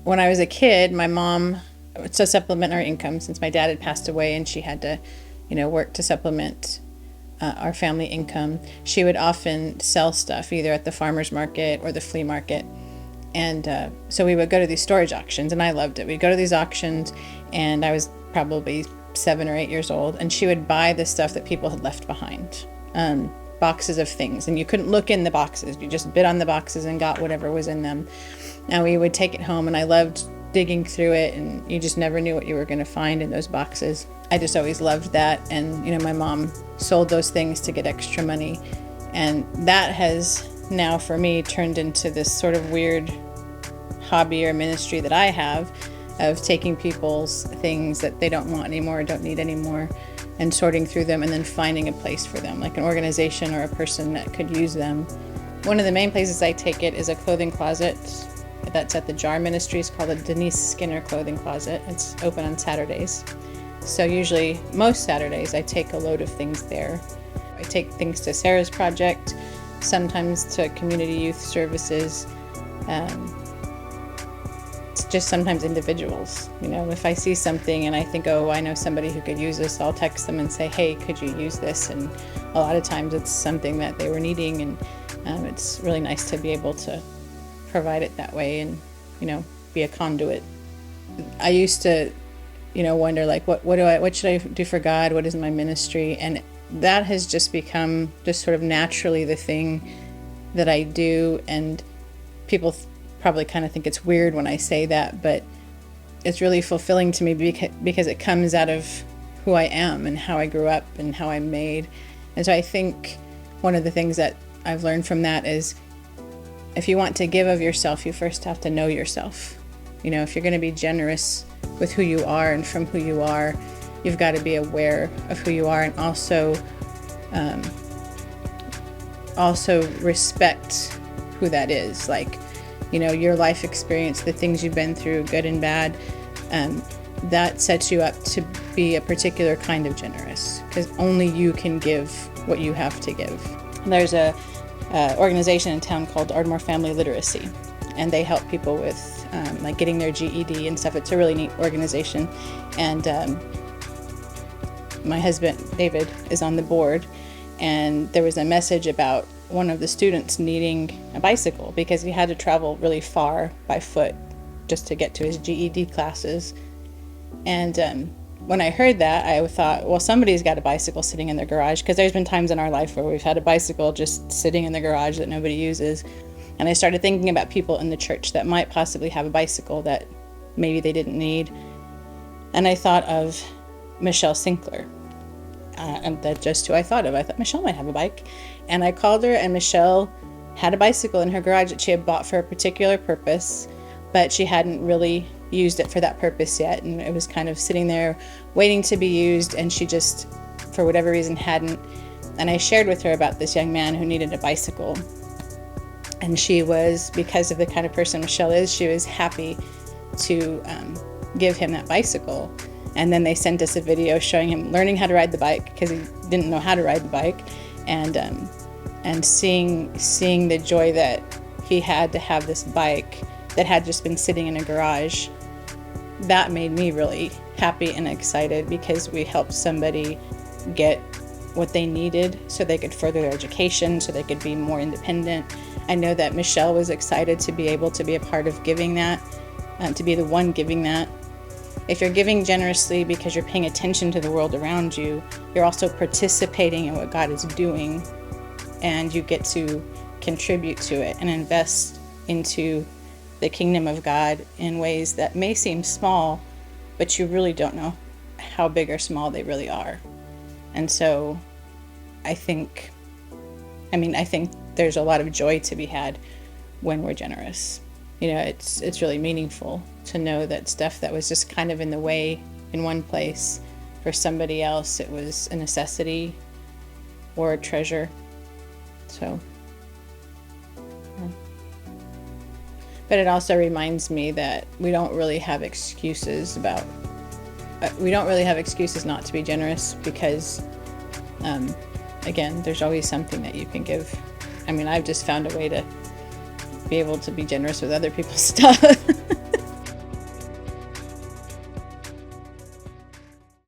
when I was a kid, my mom, to supplement our income, since my dad had passed away and she had to, work to supplement our family income, she would often sell stuff either at the farmer's market or the flea market. And so we would go to these storage auctions, and I loved it. We'd go to these auctions, and I was probably 7 or 8 years old, and she would buy the stuff that people had left behind, boxes of things, and you couldn't look in the boxes. You just bid on the boxes and got whatever was in them. And we would take it home, and I loved digging through it, and you just never knew what you were going to find in those boxes. I just always loved that. And my mom sold those things to get extra money, and that has now for me turned into this sort of weird hobby or ministry that I have, of taking people's things that they don't want anymore, don't need anymore, and sorting through them and then finding a place for them, like an organization or a person that could use them. One of the main places I take it is a clothing closet that's at the Jar Ministry. It's called the Denise Skinner Clothing Closet. It's open on Saturdays. So usually, most Saturdays, I take a load of things there. I take things to Sarah's project, sometimes to community youth services, it's just sometimes individuals. If I see something and I think, oh, I know somebody who could use this, I'll text them and say, hey, could you use this? And a lot of times it's something that they were needing, and it's really nice to be able to provide it that way and, be a conduit. I used to, wonder, like, what should I do for God? What is my ministry? And that has just become just sort of naturally the thing that I do. And people probably kind of think it's weird when I say that, but it's really fulfilling to me because it comes out of who I am and how I grew up and how I'm made. And so I think one of the things that I've learned from that is, if you want to give of yourself, you first have to know yourself. If you're going to be generous with who you are and from who you are, you've got to be aware of who you are, and also respect who that is. Like, your life experience, the things you've been through, good and bad, that sets you up to be a particular kind of generous, because only you can give what you have to give. There's a organization in town called Ardmore Family Literacy, and they help people with like getting their GED and stuff. It's a really neat organization, and my husband David is on the board, and there was a message about one of the students needing a bicycle because he had to travel really far by foot just to get to his GED classes. And when I heard that, I thought, well, somebody's got a bicycle sitting in their garage, because there's been times in our life where we've had a bicycle just sitting in the garage that nobody uses. And I started thinking about people in the church that might possibly have a bicycle that maybe they didn't need. And I thought of Michelle Sinkler. And that's just who I thought of. I thought Michelle might have a bike. And I called her, and Michelle had a bicycle in her garage that she had bought for a particular purpose, but she hadn't really used it for that purpose yet. And it was kind of sitting there waiting to be used, and she just, for whatever reason, hadn't. And I shared with her about this young man who needed a bicycle. And she was, because of the kind of person Michelle is, she was happy to give him that bicycle. And then they sent us a video showing him learning how to ride the bike, because he didn't know how to ride the bike, and seeing the joy that he had to have this bike that had just been sitting in a garage. That made me really happy and excited, because we helped somebody get what they needed so they could further their education, so they could be more independent. I know that Michelle was excited to be able to be a part of giving that, to be the one giving that. If you're giving generously because you're paying attention to the world around you, you're also participating in what God is doing, and you get to contribute to it and invest into the kingdom of God in ways that may seem small, but you really don't know how big or small they really are. And so I think there's a lot of joy to be had when we're generous. It's really meaningful to know that stuff that was just kind of in the way in one place, for somebody else it was a necessity or a treasure. So, yeah. But it also reminds me that we don't really have excuses not to be generous, because again, there's always something that you can give. I've just found a way to be able to be generous with other people's stuff.